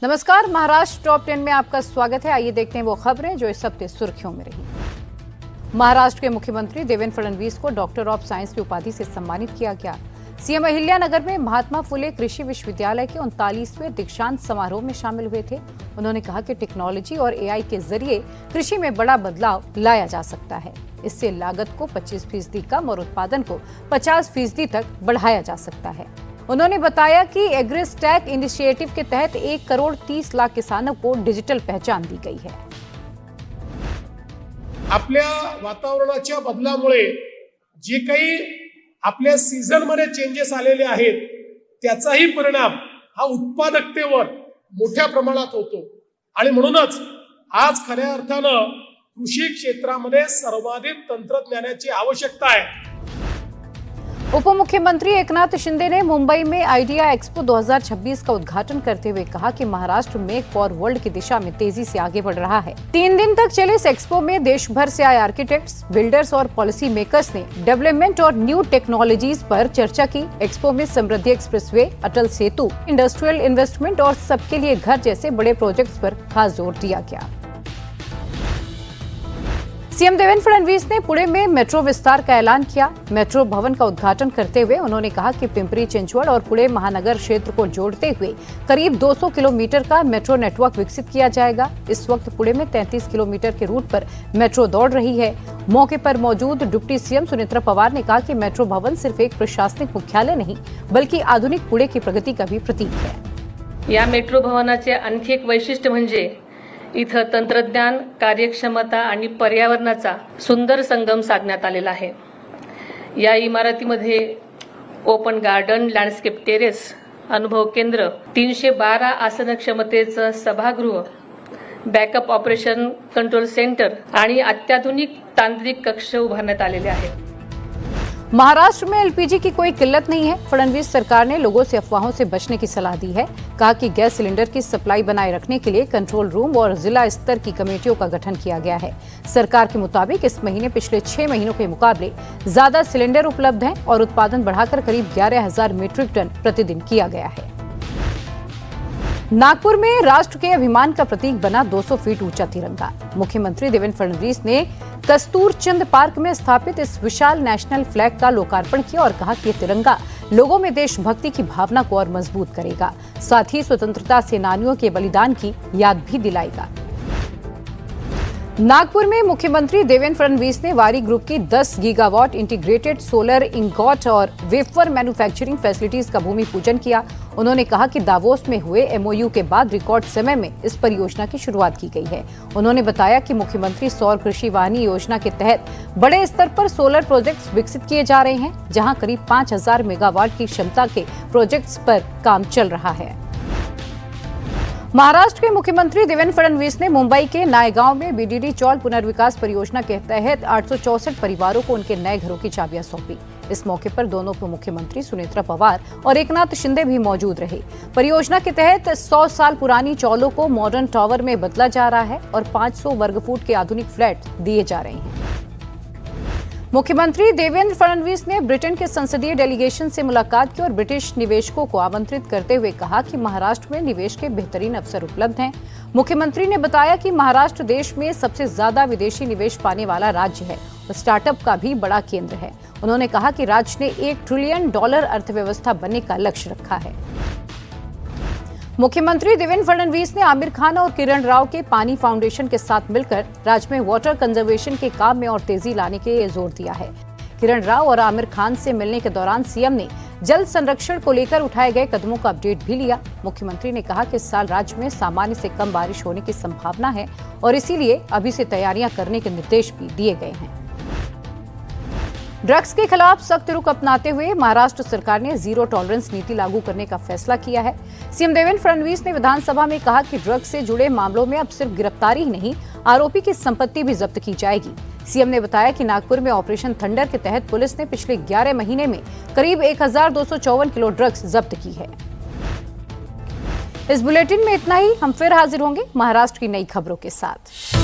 नमस्कार, महाराष्ट्र टॉप 10 में आपका स्वागत है। आइए देखते हैं वो खबरें जो इस हफ्ते सुर्खियों में रही। महाराष्ट्र के मुख्यमंत्री देवेंद्र फडणवीस को डॉक्टर ऑफ साइंस की उपाधि से सम्मानित किया गया। सीएम अहिल्यानगर में महात्मा फुले कृषि विश्वविद्यालय के 39वें दीक्षांत समारोह में शामिल हुए थे। उन्होंने कहा कि टेक्नोलॉजी और एआई के जरिए कृषि में बड़ा बदलाव लाया जा सकता है। इससे लागत को 25% कम और उत्पादन को 50% तक बढ़ाया जा सकता है। उन्होंने बताया कि एग्रीस्टैक इनिशिएटिव के तहत 1,30,00,000 किसानों को डिजिटल पहचान दी गई है। आपल्या वातावरणाच्या बदलामुळे जे काही आपल्या सीझनमध्ये चेंजेस आलेले आहेत त्याचाही परिणाम हा उत्पादकतेवर मोठ्या प्रमाणात होतो आणि म्हणूनच आज खऱ्या अर्थानं कृषी क्षेत्रामध्ये सर्वाधिक तंत्रज्ञानाची आवश्यकता आहे। उप मुख्यमंत्री एकनाथ शिंदे ने मुंबई में आइडिया एक्सपो 2026 का उद्घाटन करते हुए कहा कि महाराष्ट्र मेक फॉर वर्ल्ड की दिशा में तेजी से आगे बढ़ रहा है। 3 दिन तक चले इस एक्सपो में देश भर से आए आर्किटेक्ट्स, बिल्डर्स और पॉलिसी मेकर्स ने डेवलपमेंट और न्यू टेक्नोलॉजीज पर चर्चा की। एक्सपो में समृद्धि expressway, Atal Setu, industrial investment और सबके लिए घर जैसे बड़े प्रोजेक्ट्स पर खास जोर दिया गया। सीएम देवेंद्र फडणवीस ने पुणे में मेट्रो विस्तार का ऐलान किया। मेट्रो भवन का उद्घाटन करते हुए उन्होंने कहा कि पिंपरी चिंचवड और पुणे महानगर क्षेत्र को जोड़ते हुए करीब 200 किलोमीटर का मेट्रो नेटवर्क विकसित किया जाएगा। इस वक्त पुणे में 33 किलोमीटर के रूट पर मेट्रो दौड़ रही है। मौके पर मौजूद डिप्टी सीएम सुनेत्रा पवार ने कहा कि मेट्रो भवन सिर्फ एक प्रशासनिक मुख्यालय नहीं बल्कि आधुनिक पुणे की प्रगति का भी प्रतीक है। या मेट्रो भवनाचे आणखी एक वैशिष्ट्य म्हणजे इथं तंत्रज्ञान, कार्यक्षमता आणि पर्यावरणाचा सुंदर संगम साधण्यात आलेला आहे। या इमारतीमध्ये ओपन गार्डन, लँडस्केप टेरेस, अनुभव केंद्र, 312 आसन क्षमतेचं सभागृह, बॅकअप ऑपरेशन कंट्रोल सेंटर आणि अत्याधुनिक तांत्रिक कक्ष उभारण्यात आलेले आहेत। महाराष्ट्र में एलपीजी की कोई किल्लत नहीं है। फडणवीस सरकार ने लोगों से अफवाहों से बचने की सलाह दी है। कहा कि गैस सिलेंडर की सप्लाई बनाए रखने के लिए कंट्रोल रूम और जिला स्तर की कमेटियों का गठन किया गया है। सरकार के मुताबिक इस महीने पिछले 6 महीनों के मुकाबले ज्यादा सिलेंडर उपलब्ध हैं और उत्पादन बढ़ाकर करीब 11,000 मीट्रिक टन प्रतिदिन किया गया है। नागपुर में राष्ट्र के अभिमान का प्रतीक बना 200 फीट ऊंचा तिरंगा। मुख्यमंत्री देवेंद्र फडणवीस ने कस्तूरचंद पार्क में स्थापित इस विशाल नेशनल फ्लैग का लोकार्पण किया और कहा कि ये तिरंगा लोगों में देशभक्ति की भावना को और मजबूत करेगा, साथ ही स्वतंत्रता सेनानियों के बलिदान की याद भी दिलाएगा। नागपुर में मुख्यमंत्री देवेंद्र फडणवीस ने वारी ग्रुप की 10 गीगावाट इंटीग्रेटेड सोलर इंगॉट और वेफर मैन्युफैक्चरिंग फैसिलिटीज का भूमि पूजन किया। उन्होंने कहा कि दावोस में हुए एमओयू के बाद रिकॉर्ड समय में इस परियोजना की शुरुआत की गई है। उन्होंने बताया कि मुख्यमंत्री सौर कृषि वाहिनी योजना के तहत बड़े स्तर पर सोलर प्रोजेक्ट्स विकसित किए जा रहे हैं, जहां करीब 5,000 मेगावाट की क्षमता के प्रोजेक्ट्स पर काम चल रहा है। महाराष्ट्र के मुख्यमंत्री देवेंद्र फडणवीस ने मुंबई के नायगांव में बीडीडी चौल पुनर्विकास परियोजना के तहत 864 परिवारों को उनके नए घरों की चाबियां सौंपी। इस मौके पर दोनों उप मुख्यमंत्री सुनेत्रा पवार और एकनाथ शिंदे भी मौजूद रहे। परियोजना के तहत 100 साल पुरानी चौलों को मॉडर्न टावर में बदला जा रहा है और 500 वर्ग फुट के आधुनिक फ्लैट दिए जा रहे हैं। मुख्यमंत्री देवेंद्र फडणवीस ने ब्रिटेन के संसदीय डेलीगेशन से मुलाकात की और ब्रिटिश निवेशकों को आमंत्रित करते हुए कहा कि महाराष्ट्र में निवेश के बेहतरीन अवसर उपलब्ध हैं। मुख्यमंत्री ने बताया कि महाराष्ट्र देश में सबसे ज्यादा विदेशी निवेश पाने वाला राज्य है और स्टार्टअप का भी बड़ा केंद्र है। उन्होंने कहा कि राज्य ने $1 ट्रिलियन अर्थव्यवस्था बनने का लक्ष्य रखा है। मुख्यमंत्री देवेंद्र फडणवीस ने आमिर खान और किरण राव के पानी फाउंडेशन के साथ मिलकर राज्य में वाटर कंजर्वेशन के काम में और तेजी लाने के लिए जोर दिया है। किरण राव और आमिर खान से मिलने के दौरान सीएम ने जल संरक्षण को लेकर उठाए गए कदमों का अपडेट भी लिया। मुख्यमंत्री ने कहा कि इस साल राज्य में सामान्य से कम बारिश होने की संभावना है और इसीलिए अभी से तैयारियां करने के निर्देश भी दिए गए हैं। ड्रग्स के खिलाफ सख्त रुख अपनाते हुए महाराष्ट्र सरकार ने जीरो टॉलरेंस नीति लागू करने का फैसला किया है। सीएम देवेंद्र फडणवीस ने विधानसभा में कहा कि ड्रग्स से जुड़े मामलों में अब सिर्फ गिरफ्तारी ही नहीं, आरोपी की संपत्ति भी जब्त की जाएगी। सीएम ने बताया कि नागपुर में ऑपरेशन थंडर के तहत पुलिस ने पिछले 11 महीने में करीब 1,254 किलो ड्रग्स जब्त की है। इस बुलेटिन में इतना ही। हम फिर हाजिर होंगे महाराष्ट्र की नई खबरों के साथ।